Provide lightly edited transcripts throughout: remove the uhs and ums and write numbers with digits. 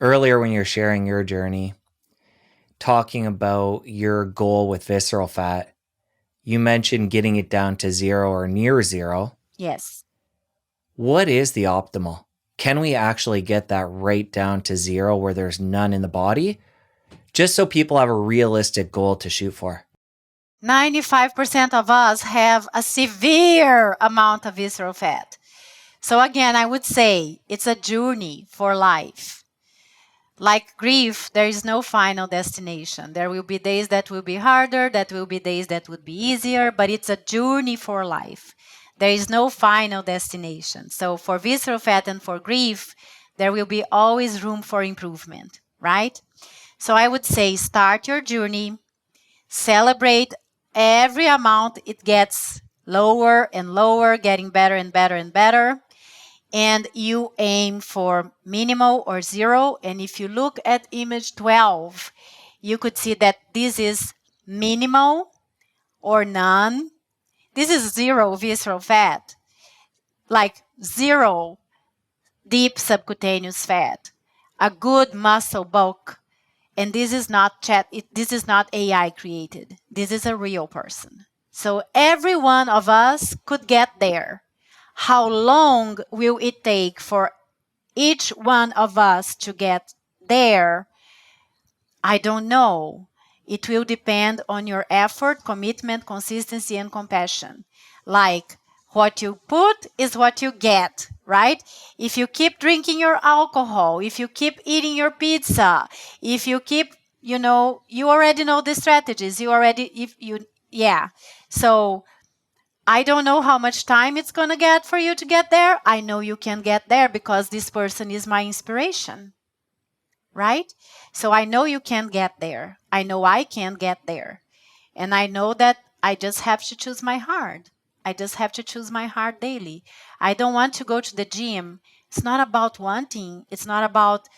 Earlier, when you're sharing your journey, talking about your goal with visceral fat, you mentioned getting it down to 0 or near 0. Yes. What is the optimal? Can we actually get that right down to 0 where there's none in the body? Just so people have a realistic goal to shoot for. 95% of us have a severe amount of visceral fat. So again, I would say it's a journey for life. Like grief, there is no final destination. There will be days that will be harder, that will be days that would be easier, but it's a journey for life. There is no final destination. So for visceral fat and for grief, there will be always room for improvement, right? So I would say start your journey, celebrate every amount it gets lower and lower, getting better and better and better. And you aim for minimal or 0. And if you look at image 12, you could see that this is minimal or none. This is 0 visceral fat, like 0 deep subcutaneous fat, a good muscle bulk. And this is not this is not AI created. This is a real person. So every one of us could get there. How long will it take for each one of us to get there? I don't know. It will depend on your effort, commitment, consistency, and compassion. Like, what you put is what you get, right? If you keep drinking your alcohol, if you keep eating your pizza, if you keep, you already know the strategies. Yeah. So I don't know how much time it's going to get for you to get there. I know you can get there because this person is my inspiration, right? So I know you can get there. I know I can get there. And I know that I just have to choose my heart. I just have to choose my heart daily. I don't want to go to the gym. It's not about wanting. It's not about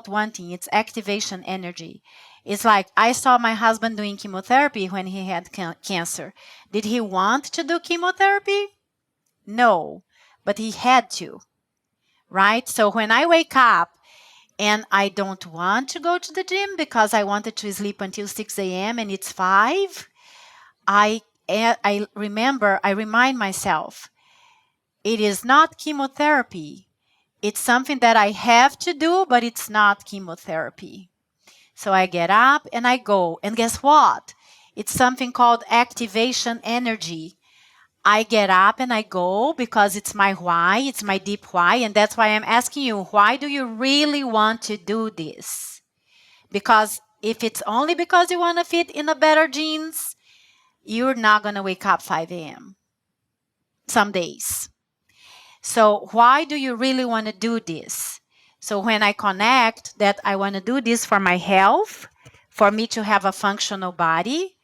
wanting. It's activation energy. It's like I saw my husband doing chemotherapy when he had cancer. Did he want to do chemotherapy? No, but he had to, right? So when I wake up and I don't want to go to the gym because I wanted to sleep until 6 a.m. and it's 5, I remind myself, it is not chemotherapy. It's something that I have to do, but it's not chemotherapy. So I get up and I go. And guess what? It's something called activation energy. I get up and I go because it's my why, it's my deep why. And that's why I'm asking you, why do you really want to do this? Because if it's only because you want to fit in a better jeans, you're not going to wake up 5 a.m. some days. So why do you really want to do this? So when I connect that I want to do this for my health, for me to have a functional body,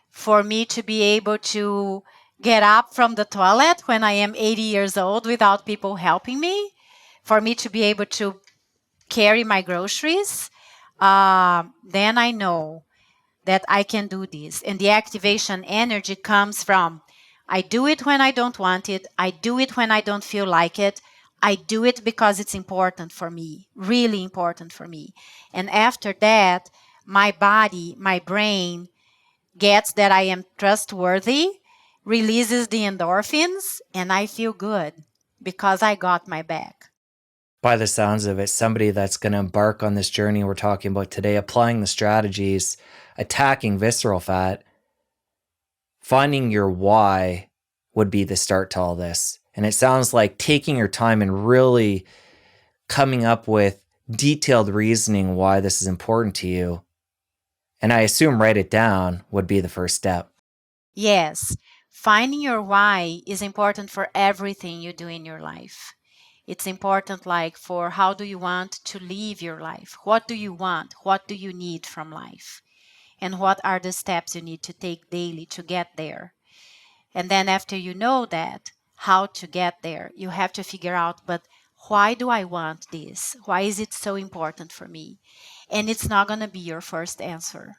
for me to be able to get up from the toilet when I am 80 years old without people helping me, for me to be able to carry my groceries, then I know that I can do this. And the activation energy comes from I do it when I don't want it. I do it when I don't feel like it. I do it because it's important for me, really important for me. And after that, my body, my brain gets that I am trustworthy, releases the endorphins, and I feel good because I got my back. By the sounds of it, somebody that's going to embark on this journey we're talking about today, applying the strategies, attacking visceral fat, finding your why would be the start to all this. And it sounds like taking your time and really coming up with detailed reasoning why this is important to you. And I assume write it down would be the first step. Yes, finding your why is important for everything you do in your life. It's important, like, for how do you want to live your life? What do you want? What do you need from life? And what are the steps you need to take daily to get there? And then after you know that, how to get there, you have to figure out, but why do I want this? Why is it so important for me? And it's not going to be your first answer.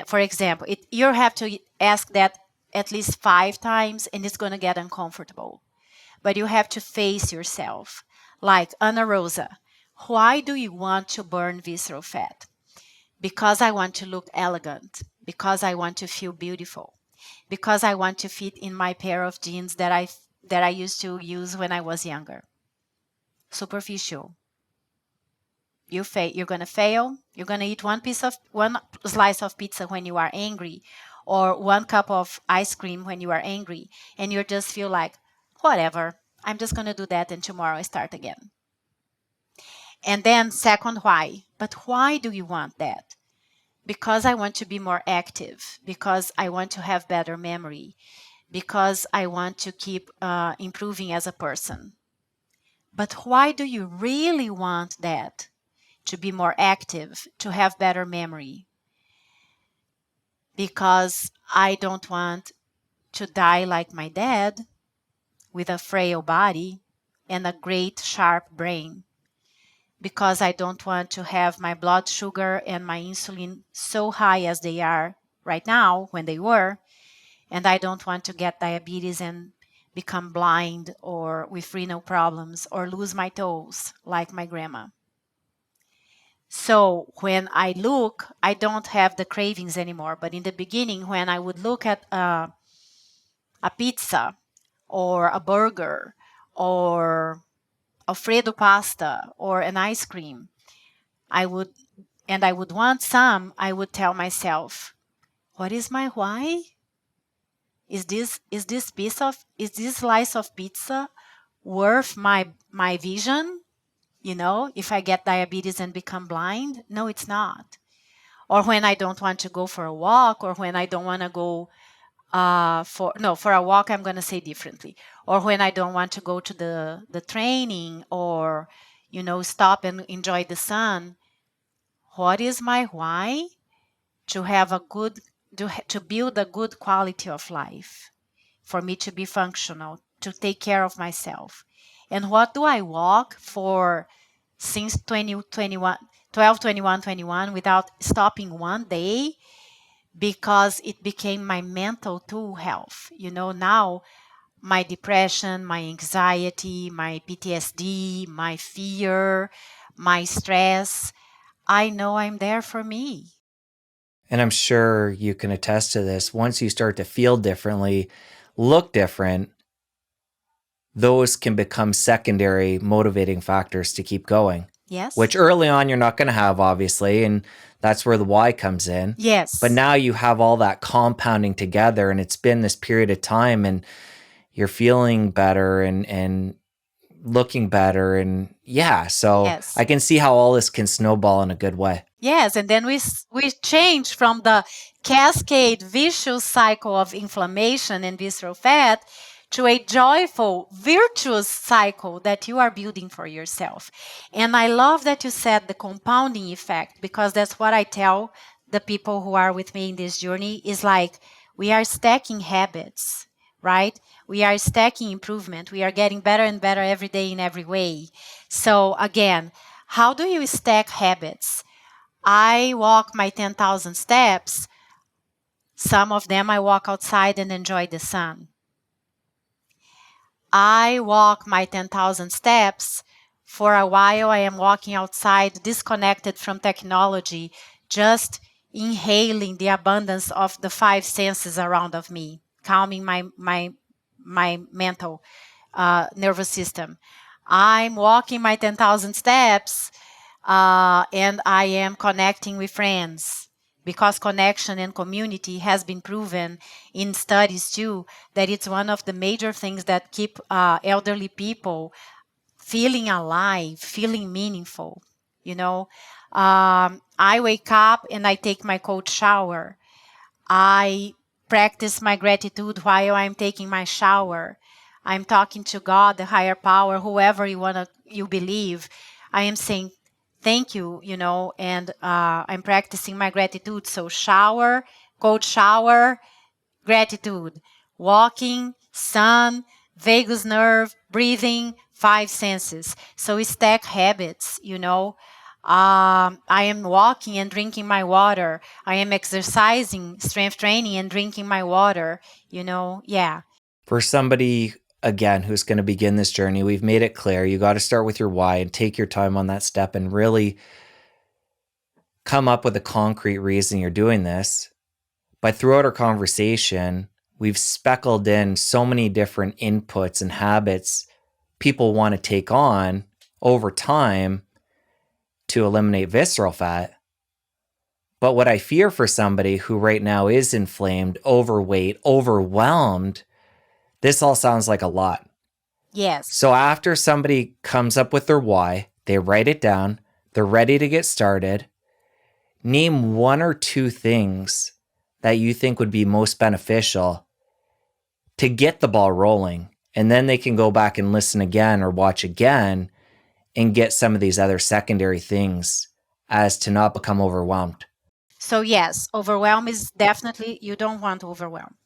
For example, you have to ask that at least 5 times and it's going to get uncomfortable. But you have to face yourself. Like Rosa, Why do you want to burn visceral fat? Because I want to look elegant, because I want to feel beautiful, because I want to fit in my pair of jeans that I used to use when I was younger. Superficial. You're gonna fail. You're gonna eat one slice of pizza when you are angry, or one cup of ice cream when you are angry, and you just feel like, whatever. I'm just gonna do that, and tomorrow I start again. And then second, why? But why do you want that? Because I want to be more active, because I want to have better memory, because I want to keep improving as a person. But why do you really want that? To be more active, to have better memory? Because I don't want to die like my dad with a frail body and a great, sharp brain. Because I don't want to have my blood sugar and my insulin so high as they are right now when they were. And I don't want to get diabetes and become blind or with renal problems or lose my toes like my grandma. So when I look, I don't have the cravings anymore. But in the beginning, when I would look at a pizza or a burger or Alfredo pasta or an ice cream, I would I would want some, I would tell myself, what is my why? Is this slice of pizza worth my vision? If I get diabetes and become blind? No, it's not. Or when I don't want to go for a walk, or when I don't want to go for a walk, I'm going to say differently. Or when I don't want to go to the training, or stop and enjoy the sun. What is my why? To have a good to build a good quality of life, for me to be functional, to take care of myself. And what do I walk for since 2021, 12, 21, 21 without stopping one day? Because it became my mental too health. Now my depression, my anxiety, my PTSD, my fear, my stress, I know I'm there for me. And I'm sure you can attest to this. Once you start to feel differently, look different, those can become secondary motivating factors to keep going. Yes. Which early on you're not going to have, obviously, and that's where the why comes in. Yes. But now you have all that compounding together, and it's been this period of time, and you're feeling better and looking better, and yeah, so Yes. I can see how all this can snowball in a good way. Yes, and then we change from the cascade vicious cycle of inflammation and visceral fat to a joyful, virtuous cycle that you are building for yourself. And I love that you said the compounding effect, because that's what I tell the people who are with me in this journey, is like, we are stacking habits, right? We are stacking improvement. We are getting better and better every day in every way. So again, how do you stack habits? I walk my 10,000 steps. Some of them I walk outside and enjoy the sun. I walk my 10,000 steps. For a while, I am walking outside, disconnected from technology, just inhaling the abundance of the five senses around of me, calming my mental nervous system. I'm walking my 10,000 steps, and I am connecting with friends, because connection and community has been proven in studies too, that it's one of the major things that keep elderly people feeling alive, feeling meaningful. I wake up and I take my cold shower. I practice my gratitude while I'm taking my shower. I'm talking to God, the higher power, whoever you believe. I am saying thank you, and I'm practicing my gratitude. So shower, cold shower, gratitude, walking, sun, vagus nerve, breathing, five senses. So we stack habits, I am walking and drinking my water. I am exercising, strength training, and drinking my water, yeah. For somebody again, who's going to begin this journey, we've made it clear. You got to start with your why and take your time on that step and really come up with a concrete reason you're doing this. But throughout our conversation, we've speckled in so many different inputs and habits people want to take on over time to eliminate visceral fat. But what I fear for somebody who right now is inflamed, overweight, overwhelmed, this all sounds like a lot. Yes. So after somebody comes up with their why, they write it down, they're ready to get started. Name one or two things that you think would be most beneficial to get the ball rolling. And then they can go back and listen again or watch again and get some of these other secondary things as to not become overwhelmed. So yes, overwhelm is definitely, you don't want to overwhelm.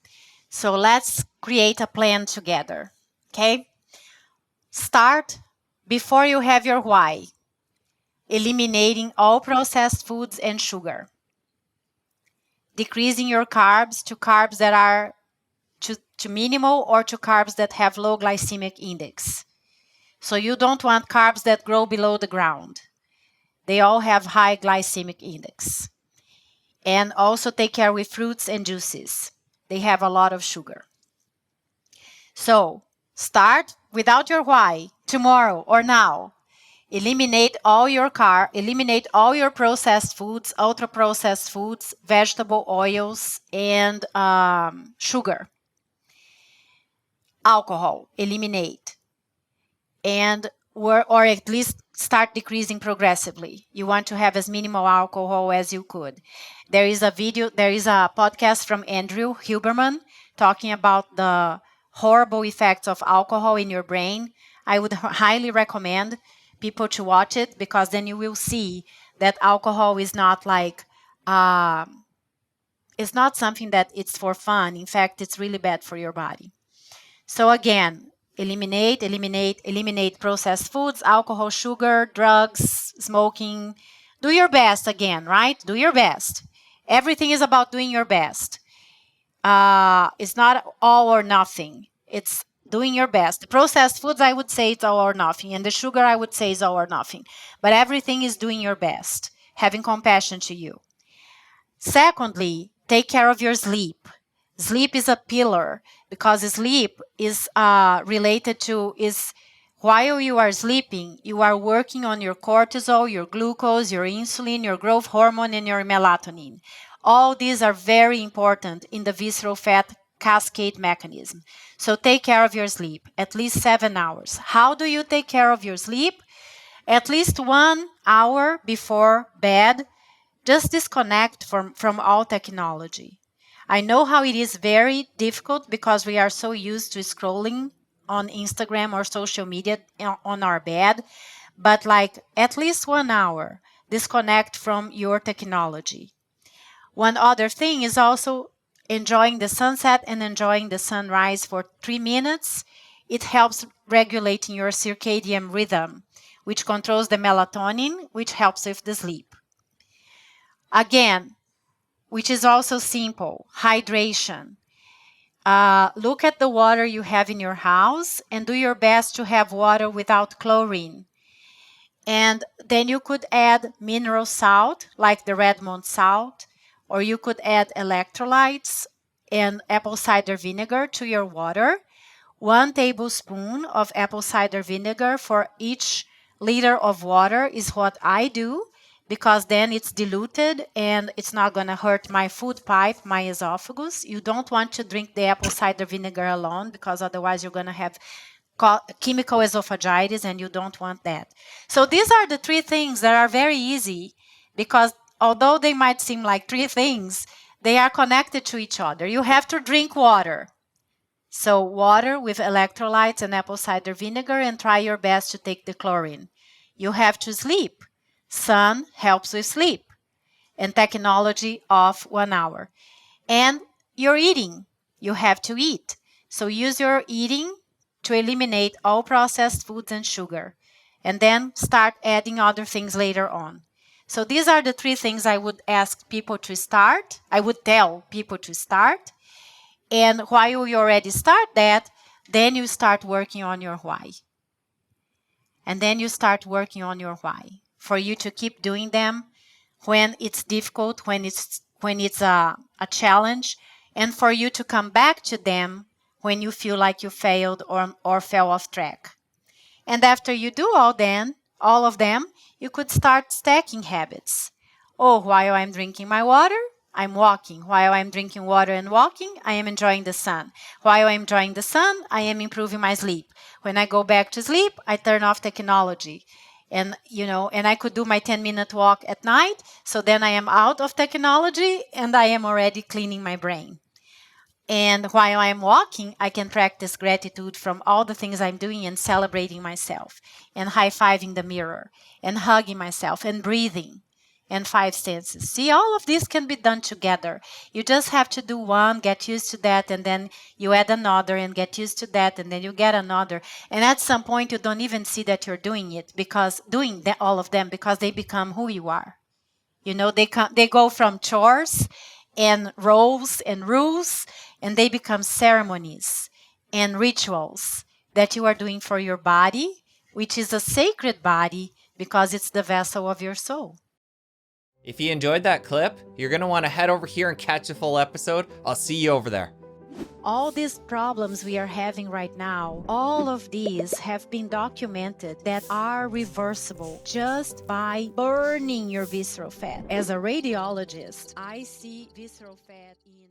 So let's create a plan together, okay? Start before you have your why, eliminating all processed foods and sugar, decreasing your carbs to carbs that are to minimal or to carbs that have low glycemic index. So you don't want carbs that grow below the ground. They all have high glycemic index. And also take care with fruits and juices. They have a lot of sugar. So start without your why tomorrow or now. Eliminate all your processed foods, ultra processed foods, vegetable oils, and sugar. Alcohol, eliminate. And or at least start decreasing progressively. You want to have as minimal alcohol as you could. There is a podcast from Andrew Huberman talking about the horrible effects of alcohol in your brain. I would highly recommend people to watch it, because then you will see that alcohol is not like it's not something that it's for fun. In fact, it's really bad for your body. So again, eliminate processed foods, alcohol, sugar, drugs, smoking. Do your best again, right? Do your best. Everything is about doing your best. It's not all or nothing. It's doing your best. The processed foods, I would say it's all or nothing. And the sugar, I would say is all or nothing. But everything is doing your best, having compassion to you. Secondly, take care of your sleep. Sleep is a pillar, because sleep is related to, while you are sleeping, you are working on your cortisol, your glucose, your insulin, your growth hormone, and your melatonin. All these are very important in the visceral fat cascade mechanism. So take care of your sleep, at least 7 hours. How do you take care of your sleep? At least 1 hour before bed, just disconnect from all technology. I know how it is very difficult, because we are so used to scrolling on Instagram or social media on our bed, but like at least 1 hour, disconnect from your technology. One other thing is also enjoying the sunset and enjoying the sunrise for 3 minutes. It helps regulating your circadian rhythm, which controls the melatonin, which helps with the sleep. Again, which is also simple, hydration. Look at the water you have in your house and do your best to have water without chlorine. And then you could add mineral salt, like the Redmond salt, or you could add electrolytes and apple cider vinegar to your water. 1 tablespoon of apple cider vinegar for each liter of water is what I do, because then it's diluted and it's not going to hurt my food pipe, my esophagus. You don't want to drink the apple cider vinegar alone, because otherwise you're going to have chemical esophagitis, and you don't want that. So these are the 3 things that are very easy, because although they might seem like 3 things, they are connected to each other. You have to drink water. So water with electrolytes and apple cider vinegar, and try your best to take the chlorine. You have to sleep. Sun helps with sleep. And technology off 1 hour. And your eating. You have to eat. So use your eating to eliminate all processed foods and sugar. And then start adding other things later on. So these are the 3 things I would ask people to start. I would tell people to start. And while you already start that, Then you start working on your why. And then you start working on your why for you to keep doing them when it's difficult, when it's a challenge, and for you to come back to them when you feel like you failed or fell off track. And after you do all of them, you could start stacking habits. Oh, while I'm drinking my water, I'm walking. While I'm drinking water and walking, I am enjoying the sun. While I'm enjoying the sun, I am improving my sleep. When I go back to sleep, I turn off technology. And and I could do my 10-minute walk at night, so then I am out of technology and I am already cleaning my brain. And while I'm walking, I can practice gratitude from all the things I'm doing and celebrating myself and high-fiving the mirror and hugging myself and breathing and 5 senses. See, all of this can be done together. You just have to do one, get used to that, and then you add another and get used to that, and then you get another. And at some point, you don't even see that you're doing it because all of them because they become who you are. They go from chores and roles and rules, and they become ceremonies and rituals that you are doing for your body, which is a sacred body because it's the vessel of your soul. If you enjoyed that clip, you're going to want to head over here and catch the full episode. I'll see you over there. All these problems we are having right now, all of these have been documented that are reversible just by burning your visceral fat. As a radiologist, I see visceral fat in